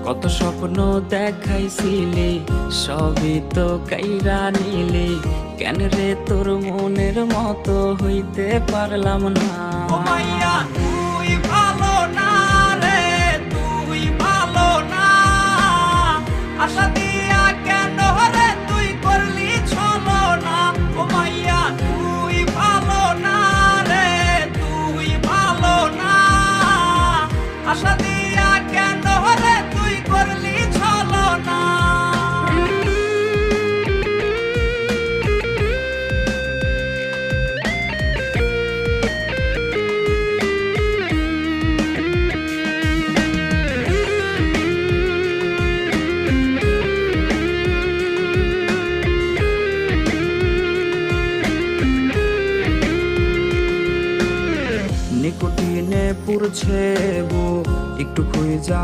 কত স্বপ্ন দেখাইছিলি, সবই তো কাইরা নিলি। কেন রে তোর মনের মতো হইতে পারলাম না? ও মাইয়া তুই ভালো না রে, তুই ভালো না। আশা দিয়া কেন রে তুই করলি ছলনা। ও মাইয়া তুই ভালো না রে, তুই ভালো না। আশা দিয়া কেন রে তুই করলি ছলনা। নিকোটিনে পুরছে বুক, একটু খুঁজা